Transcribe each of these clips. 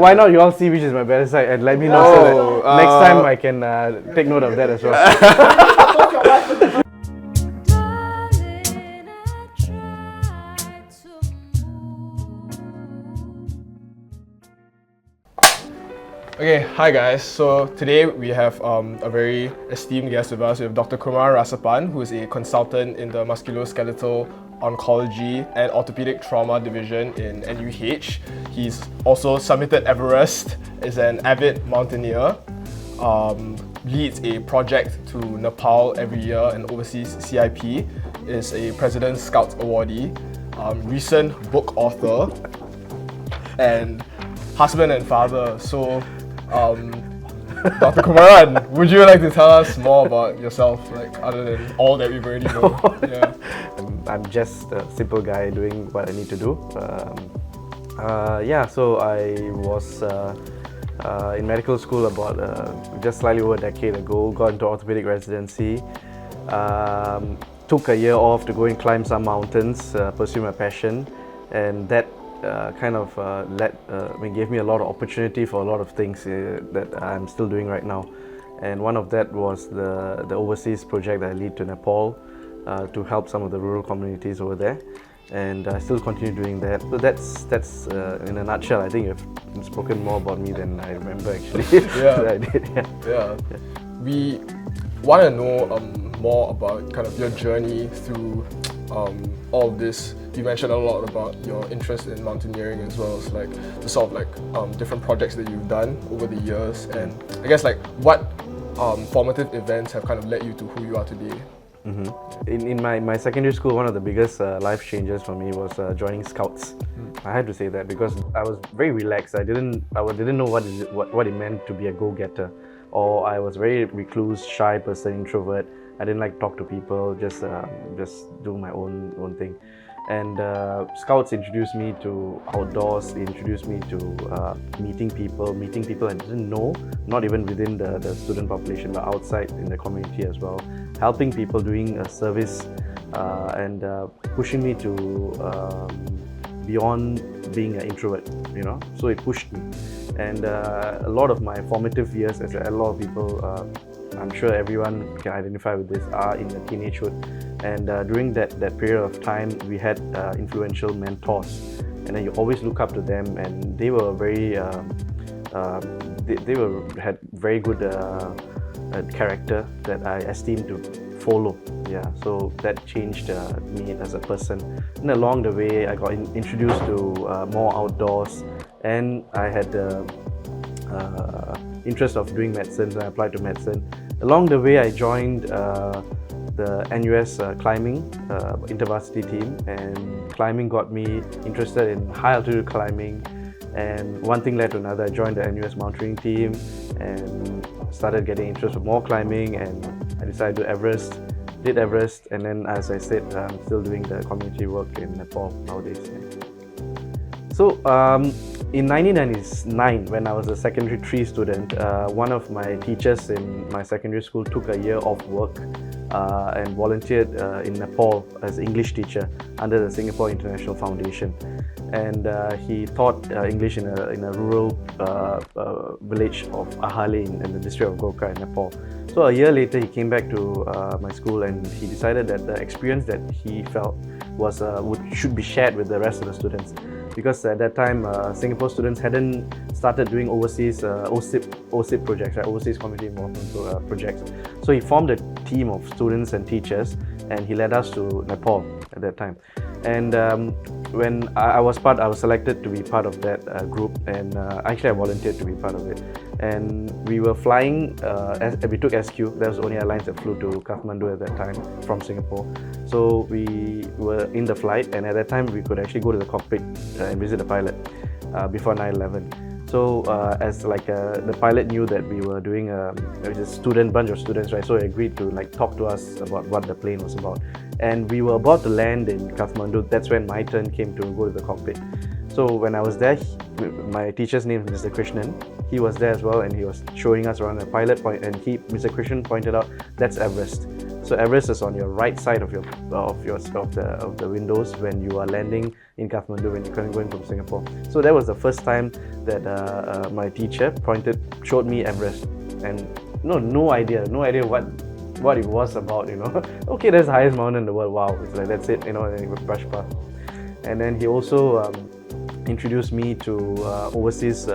why not you all see which is my better side and let me know so that next time I can take note of that as well. Okay, hi guys. So today we have a very esteemed guest with us. We have Dr. Kumaran Rasappan, who is a consultant in the musculoskeletal oncology and orthopedic trauma division in NUH. He's also summited Everest, is an avid mountaineer, leads a project to Nepal every year and oversees CIP, is a President's Scouts awardee, recent book author, and husband and father. So Dr. Kumaran, would you like to tell us more about yourself, like other than all that we've already known? Yeah. I'm just a simple guy doing what I need to do. So I was in medical school about just slightly over a decade ago, got into orthopedic residency, took a year off to go and climb some mountains, pursue my passion, and that gave me a lot of opportunity for a lot of things that I'm still doing right now. And one of that was the overseas project that I lead to Nepal to help some of the rural communities over there. And I still continue doing that. So that's in a nutshell. I think you've spoken more about me than I remember actually. Yeah. I did, Yeah. We want to know more about kind of your journey through all of this. You mentioned a lot about your interest in mountaineering as well as like the sort of like different projects that you've done over the years, and I guess like what formative events have kind of led you to who you are today. Mm-hmm. In my secondary school, one of the biggest life changes for me was joining Scouts. I had to say that because I was very relaxed. I didn't know what it meant to be a go-getter, or I was very recluse, shy person, introvert. I didn't like to talk to people, just do my own thing. And Scouts introduced me to outdoors, introduced me to meeting people I didn't know, not even within the student population, but outside in the community as well. Helping people, doing a service, and pushing me to beyond being an introvert, So it pushed me. And a lot of my formative years, as a lot of people, I'm sure everyone can identify with this, are in the teenagehood. And during that period of time, we had influential mentors, and then you always look up to them, and they were very, had very good character that I esteemed to follow. Yeah, so that changed me as a person. And along the way, I got introduced to more outdoors, and I had the interest of doing medicine, so I applied to medicine. Along the way, I joined the NUS climbing intervarsity team, and climbing got me interested in high altitude climbing, and one thing led to another. I joined the NUS mountaineering team and started getting interest in more climbing, and I decided to do Everest, did Everest, and then as I said, I'm still doing the community work in Nepal nowadays. So in 1999, when I was a secondary 3 student, one of my teachers in my secondary school took a year off work and volunteered in Nepal as English teacher under the Singapore International Foundation. And he taught English in a rural village of Ahale in the district of Gorkha in Nepal. So a year later, he came back to my school, and he decided that the experience that he felt was should be shared with the rest of the students. Because at that time, Singapore students hadn't started doing overseas OSIP projects, right? Overseas community involvement projects. So he formed a team of students and teachers, and he led us to Nepal at that time. And when I was selected to be part of that group, and actually I volunteered to be part of it. And we were flying, we took SQ. There was only airlines that flew to Kathmandu at that time from Singapore. So we were in the flight, and at that time we could actually go to the cockpit and visit the pilot before 9/11. So as like the pilot knew that we were doing there was a bunch of students, right? So he agreed to like talk to us about what the plane was about. And we were about to land in Kathmandu. That's when my turn came to go to the cockpit. So when I was there, my teacher's name is Mr. Krishnan. He was there as well, and he was showing us around the pilot point. And Mr. Krishnan pointed out, that's Everest. So Everest is on your right side of the windows when you are landing in Kathmandu, when you're going from Singapore. So that was the first time that my teacher showed me Everest, and no idea what it was about, Okay, that's the highest mountain in the world. Wow, it's like that's it, and then we brush past. And then he also introduced me to overseas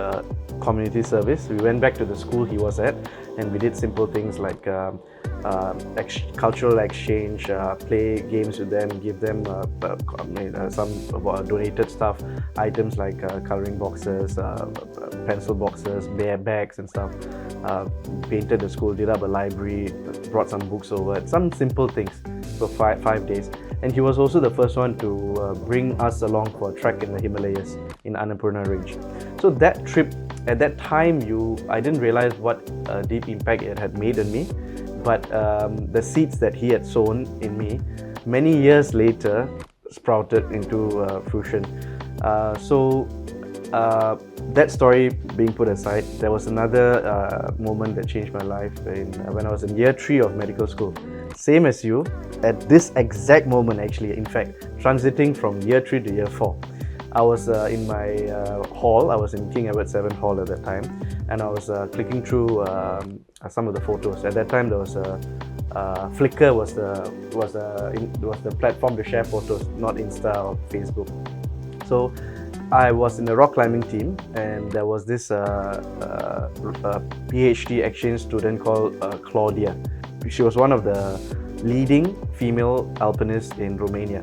community service. We went back to the school he was at, and we did simple things like cultural exchange, play games with them, give them some donated stuff, items like coloring boxes, pencil boxes, bear bags and stuff. Painted the school, did up a library, brought some books over, some simple things for 5 days. And he was also the first one to bring us along for a trek in the Himalayas in Annapurna range. So that trip, at that time, I didn't realize what a deep impact it had made on me, but the seeds that he had sown in me, many years later, sprouted into fruition. That story being put aside, there was another moment that changed my life when I was in year 3 of medical school. Same as you, at this exact moment actually, in fact, transiting from year 3 to year 4. I was in my hall. I was in King Edward VII Hall at that time, and I was clicking through some of the photos. At that time, there was Flickr was the platform to share photos, not Insta or Facebook. So I was in the rock climbing team, and there was this PhD exchange student called Claudia. She was one of the leading female alpinists in Romania.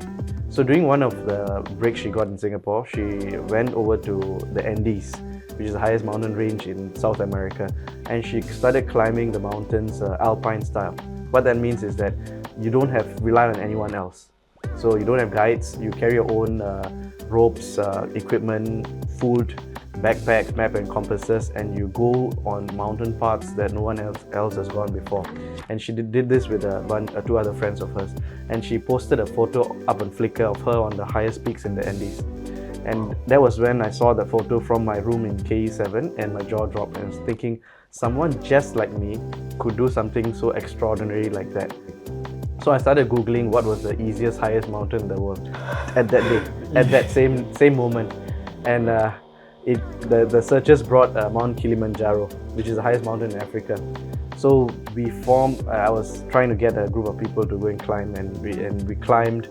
So during one of the breaks she got in Singapore, she went over to the Andes, which is the highest mountain range in South America, and she started climbing the mountains alpine style. What that means is that you don't rely on anyone else. So you don't have guides, you carry your own ropes, equipment, food, backpacks, map and compasses, and you go on mountain paths that no one else has gone before. And she did this with 2 other friends of hers, and she posted a photo up on Flickr of her on the highest peaks in the Andes. And that was when I saw the photo from my room in KE7, and my jaw dropped, and I was thinking, someone just like me could do something so extraordinary like that. So I started Googling what was the easiest, highest mountain in the world at that day, at that same moment. And the searches brought Mount Kilimanjaro, which is the highest mountain in Africa. So I was trying to get a group of people to go and climb, and we climbed.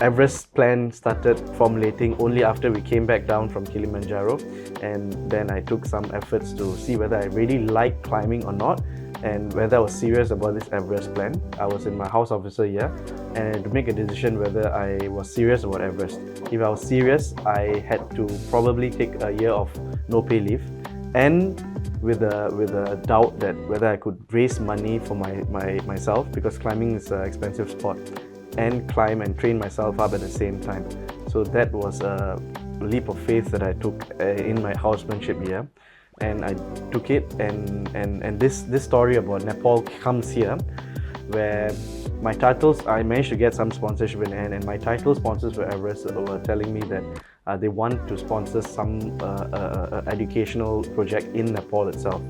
Everest plan started formulating only after we came back down from Kilimanjaro, and then I took some efforts to see whether I really liked climbing or not, and whether I was serious about this Everest plan. I was in my house officer year, and to make a decision whether I was serious about Everest. If I was serious, I had to probably take a year of no pay leave, and with a doubt that whether I could raise money for myself, because climbing is an expensive sport, and climb and train myself up at the same time. So that was a leap of faith that I took in my housemanship year, and I took it, and this story about Nepal comes here, where my titles, I managed to get some sponsorship in the end, and my title sponsors for Everest were telling me that they want to sponsor some educational project in Nepal itself.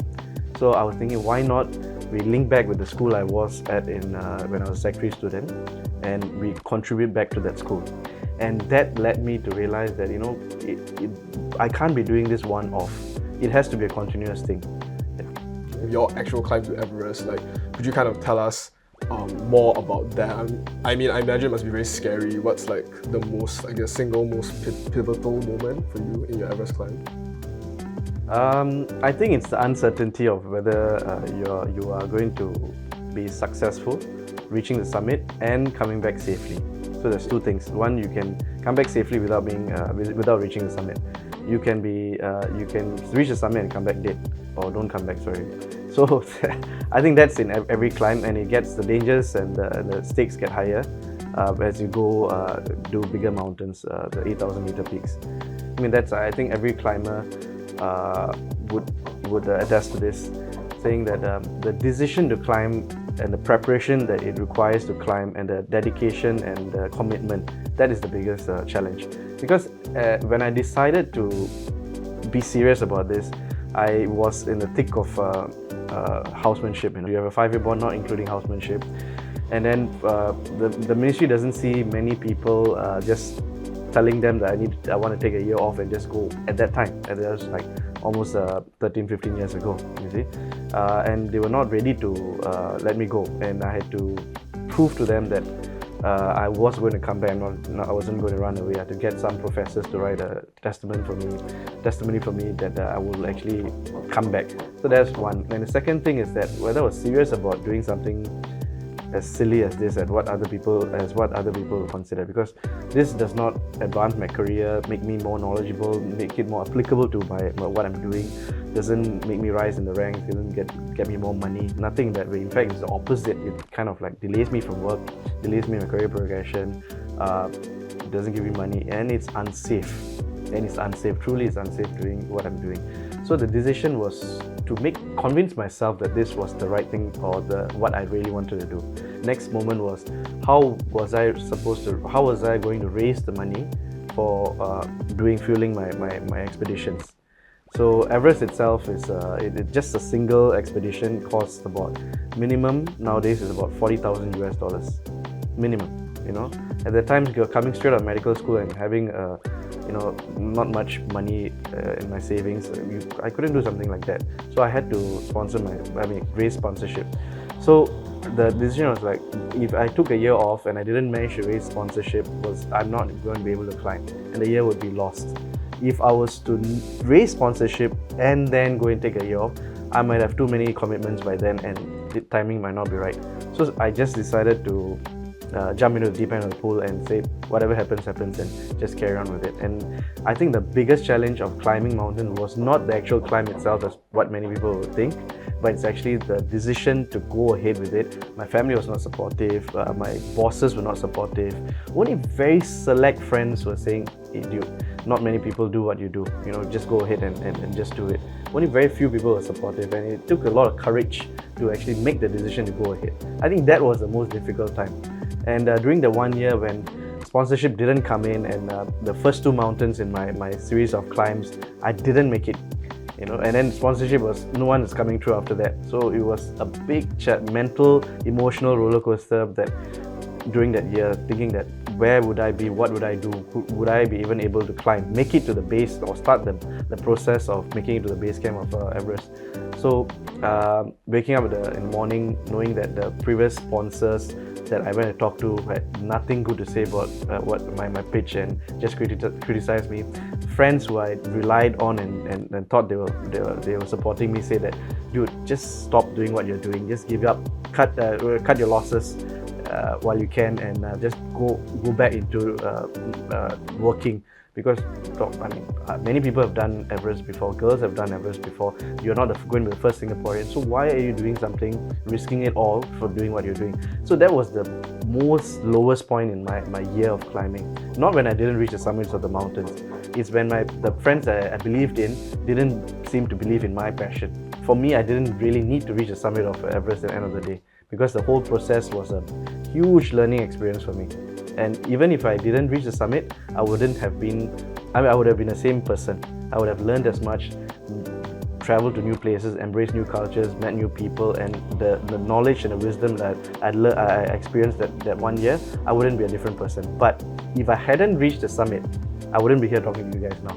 So I was thinking, why not we link back with the school I was at when I was a secondary student, and we contribute back to that school. And that led me to realize that I can't be doing this one-off. It has to be a continuous thing. Yeah. Your actual climb to Everest, could you kind of tell us more about that? I mean, I imagine it must be very scary. What's the most, single most pivotal moment for you in your Everest climb? I think it's the uncertainty of whether you are going to be successful reaching the summit and coming back safely. So there's 2 things. One, you can come back safely without reaching the summit. You can reach the summit and come back dead, or don't come back. Sorry. So I think that's in every climb, and the dangers and the stakes get higher as you go do bigger mountains, the 8,000 meter peaks. I think every climber would attest to this, saying that the decision to climb and the preparation that it requires to climb, and the dedication and the commitment, that is the biggest challenge. Because when I decided to be serious about this, I was in the thick of housemanship. You have a 5-year bond, not including housemanship, And then the ministry doesn't see many people just telling them that I want to take a year off and just go at that time. And that was like almost 13, 15 years ago, you see. And they were not ready to let me go. And I had to prove to them that I was going to come back. I wasn't going to run away. I had to get some professors to write a testimony for me that I will actually come back. So that's one. And the second thing is that whether I was serious about doing something as silly as this, as what other people will consider, because this does not advance my career, make me more knowledgeable, make it more applicable to what I'm doing, doesn't make me rise in the ranks, doesn't get me more money, nothing in that way. In fact, it's the opposite. It kind of like delays me from work, delays me in my career progression, doesn't give me money, and it's unsafe. Truly it's unsafe doing what I'm doing. So the decision was to convince myself that this was the right thing, or what I really wanted to do. Next moment was, how was I going to raise the money for fueling my expeditions? So Everest itself is just a single expedition costs about, minimum nowadays is about $40,000 minimum, you know. At the time, coming straight out of medical school and having not much money in my savings, I couldn't do something like that. So I had to raise sponsorship. So the decision was like, if I took a year off and I didn't manage to raise sponsorship, I'm not going to be able to climb, and the year would be lost. If I was to raise sponsorship and then go and take a year off, I might have too many commitments by then and the timing might not be right. So I just decided to jump into the deep end of the pool and say whatever happens and just carry on with it. And I think the biggest challenge of climbing mountain was not the actual climb itself, as what many people would think, but it's actually the decision to go ahead with it. My family was not supportive, my bosses were not supportive. Only very select friends were saying, hey dude, not many people do what you do, just go ahead and just do it. Only very few people were supportive, and it took a lot of courage to actually make the decision to go ahead. I think that was the most difficult time. And during the 1 year when sponsorship didn't come in, and the first 2 mountains in my series of climbs, I didn't make it, and then sponsorship was, no one is coming through after that. So it was a big mental, emotional roller coaster that during that year, thinking that where would I be, what would I do, would I be even able to climb, make it to the base, or start the process of making it to the base camp of Everest. So waking up in the morning knowing that the previous sponsors that I went to talk to had nothing good to say about what my pitch, and just criticized me. Friends who I relied on and thought they were supporting me say that, dude, just stop doing what you're doing, just give up, cut your losses while you can, and just go back into working. Because many people have done Everest before, girls have done Everest before. You're not going to be the first Singaporean, so why are you doing something, risking it all for doing what you're doing? So that was the lowest point in my year of climbing. Not when I didn't reach the summits of the mountains. It's when the friends that I believed in didn't seem to believe in my passion. For me, I didn't really need to reach the summit of Everest at the end of the day, because the whole process was a huge learning experience for me. And even if I didn't reach the summit, I would have been the same person. I would have learned as much, traveled to new places, embraced new cultures, met new people, and the knowledge and the wisdom that I experienced that 1 year, I wouldn't be a different person. But if I hadn't reached the summit, I wouldn't be here talking to you guys now.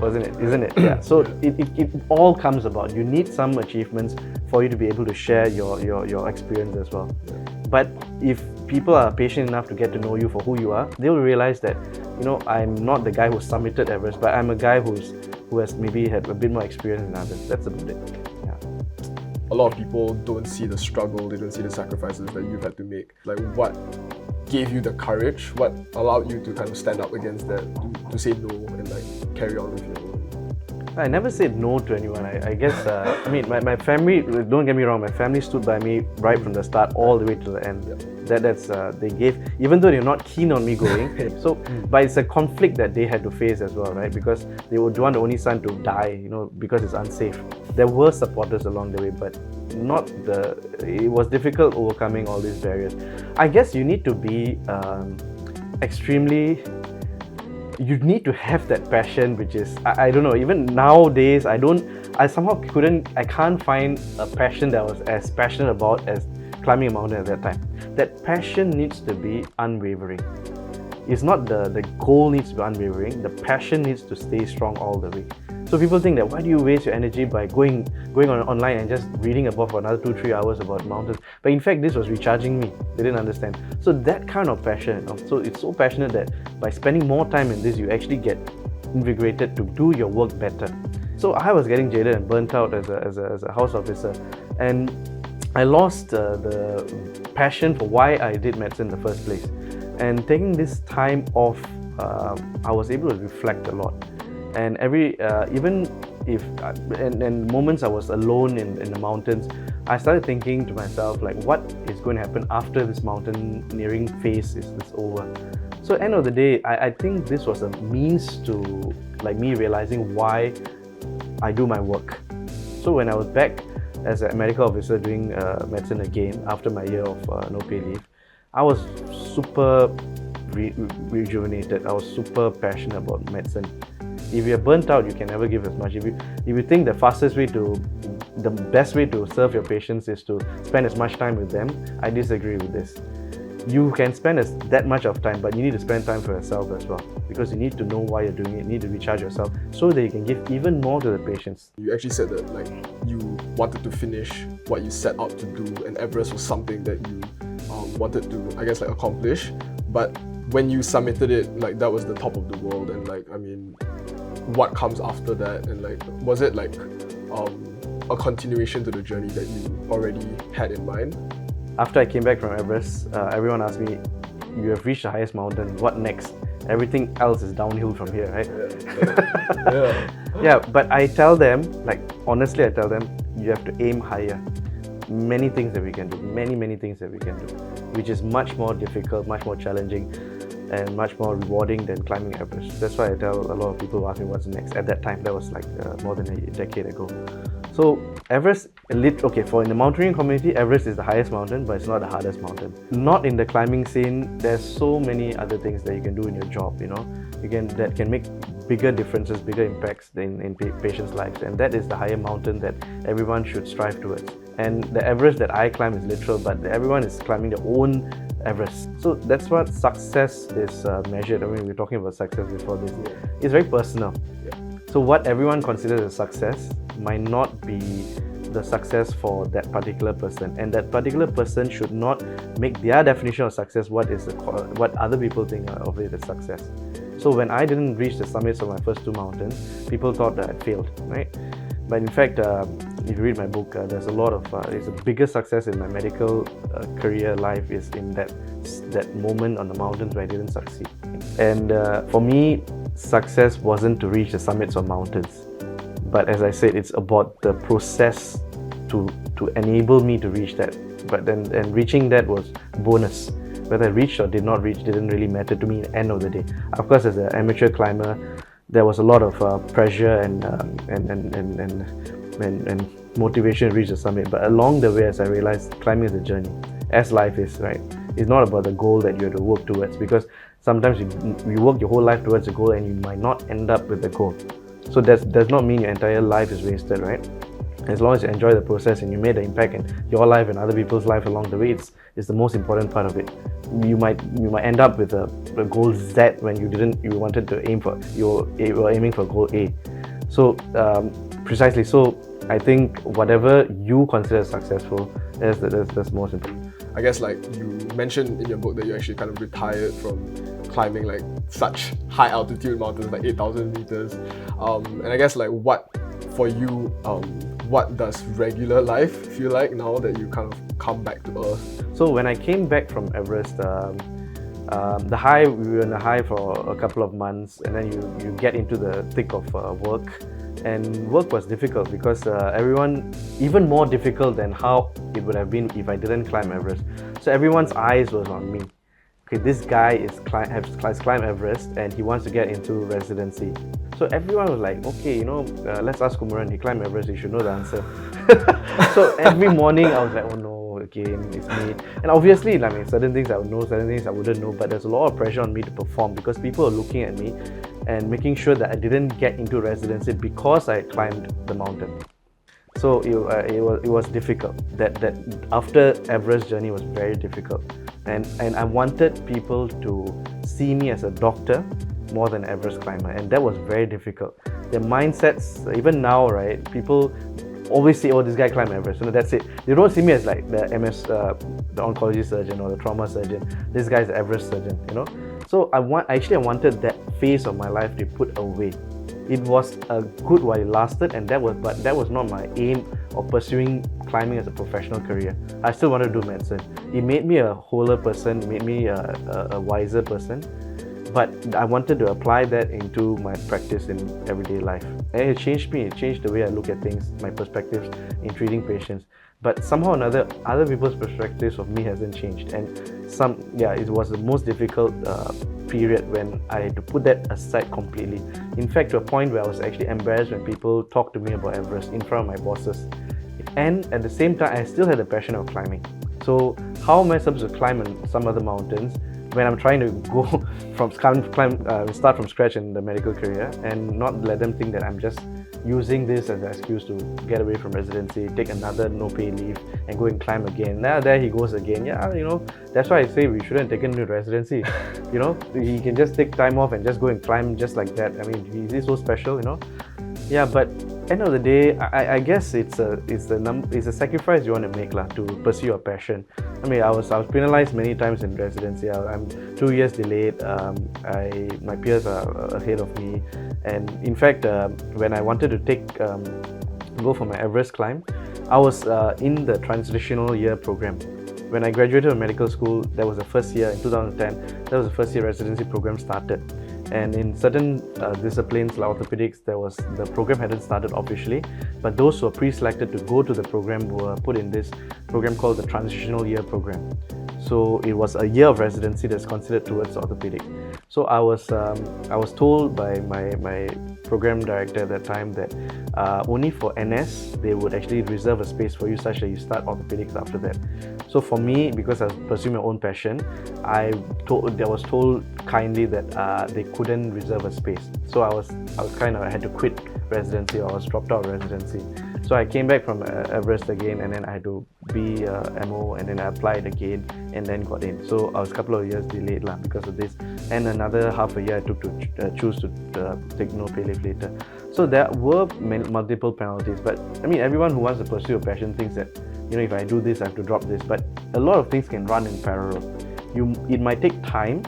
Isn't it? Yeah. So it all comes about. You need some achievements for you to be able to share your experience as well. Yeah. But if people are patient enough to get to know you for who you are, they will realize that, I'm not the guy who summited Everest, but I'm a guy who has maybe had a bit more experience than others. That's about it. Yeah. A lot of people don't see the struggle, they don't see the sacrifices that you've had to make. Like, what gave you the courage? What allowed you to kind of stand up against that, to say no and carry on with your own? I never said no to anyone. I guess, my family, don't get me wrong, my family stood by me right from the start all the way to the end. Yeah. They gave, even though they're not keen on me going, but it's a conflict that they had to face as well, right? Because they would want the only son to die, because it's unsafe. There were supporters along the way, but it was difficult overcoming all these barriers. I guess you need to be you need to have that passion, which is, I don't know, even nowadays, I can't find a passion that I was as passionate about as climbing a mountain at that time. That passion needs to be unwavering. It's not the goal needs to be unwavering, the passion needs to stay strong all the way. So people think that why do you waste your energy by going online and just reading about for another 2-3 hours about mountains? But in fact, this was recharging me. They didn't understand. So that kind of passion, so it's so passionate that by spending more time in this, you actually get invigorated to do your work better. So I was getting jaded and burnt out as a house officer, and I lost the passion for why I did medicine in the first place. And taking this time off, I was able to reflect a lot. And even if and moments I was alone in the mountains, I started thinking to myself, like, what is going to happen after this mountaineering phase is over? So end of the day, I think this was a means to like me realizing why I do my work. So when I was back as a medical officer doing medicine again after my year of no pay leave, I was super rejuvenated. I was super passionate about medicine. If you're burnt out, you can never give as much. If you think the best way to serve your patients is to spend as much time with them, I disagree with this. You can spend that much of time, but you need to spend time for yourself as well, because you need to know why you're doing it. You need to recharge yourself so that you can give even more to the patients. You actually said that like you wanted to finish what you set out to do, and Everest was something that you wanted to, I guess, like accomplish. But when you submitted it, like that was the top of the world, and like, I mean, what comes after that? And like, was it like a continuation to the journey that you already had in mind? After I came back from Everest, everyone asked me, you have reached the highest mountain, what next? Everything else is downhill from here, right? Yeah. Yeah, but I tell them, like honestly, I tell them, you have to aim higher. Many things that we can do, many things that we can do, which is much more difficult, much more challenging, and much more rewarding than climbing Everest. That's why I tell a lot of people who ask me what's next. At that time, that was like more than a decade ago. So Everest, for in the mountaineering community, Everest is the highest mountain, but it's not the hardest mountain. Not in the climbing scene. There's so many other things that you can do in your job, that can make bigger differences, bigger impacts in patients' lives, and that is the higher mountain that everyone should strive towards. And the Everest that I climb is literal, but everyone is climbing their own Everest. So that's what success is measured. I mean, we were talking about success before this. It's very personal. So what everyone considers a success might not be the success for that particular person, and that particular person should not make their definition of success what other people think of it as success. So when I didn't reach the summits of my first 2 mountains, people thought that I failed, right? But in fact, if you read my book, there's a lot of it's a bigger success in my medical career life is in that moment on the mountains where I didn't succeed. And for me, success wasn't to reach the summits of mountains, but as I said, it's about the process to enable me to reach that. But then reaching that was bonus. Whether I reached or did not reach didn't really matter to me at the end of the day. Of course, as an amateur climber, there was a lot of pressure and motivation to reach the summit. But along the way, as I realized, climbing is a journey, as life is, right? It's not about the goal that you have to work towards, because sometimes you work your whole life towards a goal and you might not end up with the goal. So that does not mean your entire life is wasted, right? As long as you enjoy the process and you made an impact in your life and other people's life along the way, it's the most important part of it. You might end up with a goal Z when you wanted to aim for, you were aiming for goal A. So precisely, so I think whatever you consider successful, that's most important. I guess like you mentioned in your book that you actually kind of retired from climbing like such high altitude mountains, like 8,000 meters. And I guess like what does regular life feel like now that you kind of come back to Earth? So when I came back from Everest, we were in the high for a couple of months, and then you get into the thick of work. And work was difficult because everyone, even more difficult than how it would have been if I didn't climb Everest. So everyone's eyes was on me. Okay, this guy has climbed Everest and he wants to get into residency. So everyone was like, okay, let's ask Kumaran, he climbed Everest, he should know the answer. So every morning I was like, oh no, again, it's me. And obviously, certain things I would know, certain things I wouldn't know, but there's a lot of pressure on me to perform because people are looking at me and making sure that I didn't get into residency because I climbed the mountain. So it was difficult. That after Everest journey was very difficult, and I wanted people to see me as a doctor more than Everest climber, and that was very difficult. Their mindsets, even now, right? People always say, "Oh, this guy climbed Everest." That's it. They don't see me as like the the oncology surgeon or the trauma surgeon. This guy's the Everest surgeon, So I wanted that phase of my life to put away. It was a good while it lasted, but that was not my aim of pursuing climbing as a professional career. I still wanted to do medicine. It made me a wholer person, made me a wiser person. But I wanted to apply that into my practice in everyday life. And it changed me. It changed the way I look at things, my perspectives in treating patients. But somehow or another, other people's perspectives of me hasn't changed. And it was the most difficult period when I had to put that aside completely. In fact, to a point where I was actually embarrassed when people talked to me about Everest in front of my bosses. And at the same time, I still had a passion of climbing. So how am I supposed to climb on some other mountains when I'm trying to go start from scratch in the medical career, and not let them think that I'm just using this as an excuse to get away from residency, take another no-pay leave, and go and climb again. Now there he goes again. That's why I say we shouldn't take him to residency. He can just take time off and just go and climb just like that. I mean, is he so special? Yeah, but end of the day, I guess it's a sacrifice you want to make to pursue your passion. I mean, I was penalized many times in residency. I'm 2 years delayed. My peers are ahead of me, and in fact, when I wanted to go for my Everest climb, I was in the transitional year program. When I graduated from medical school, that was the first year in 2010. That was the first year residency program started. And in certain disciplines like orthopedics, the program hadn't started officially, but those who were pre-selected to go to the program were put in this program called the transitional year program. So it was a year of residency that's considered towards orthopedic. So I was told by my program director at that time that only for NS they would actually reserve a space for you such that you start orthopedics after that. So for me, because I was pursuing my own passion, I was told kindly that they couldn't reserve a space. So I had to quit residency, or I was dropped out of residency. So I came back from Everest again, and then I had to be MO, and then I applied again and then got in. So I was a couple of years delayed because of this, and another half a year I took to choose to take no pay leave later. So there were multiple penalties, but I mean, everyone who wants to pursue a passion thinks that if I do this I have to drop this, but a lot of things can run in parallel. It might take time,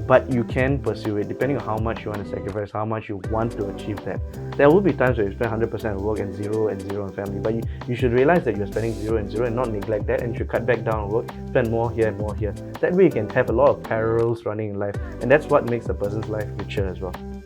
but you can pursue it depending on how much you want to sacrifice, how much you want to achieve that. There will be times where you spend 100% of work and zero on family, but you should realize that you're spending 0 and not neglect that, and you should cut back down on work, spend more here and more here. That way you can have a lot of parallels running in life, and that's what makes a person's life richer as well.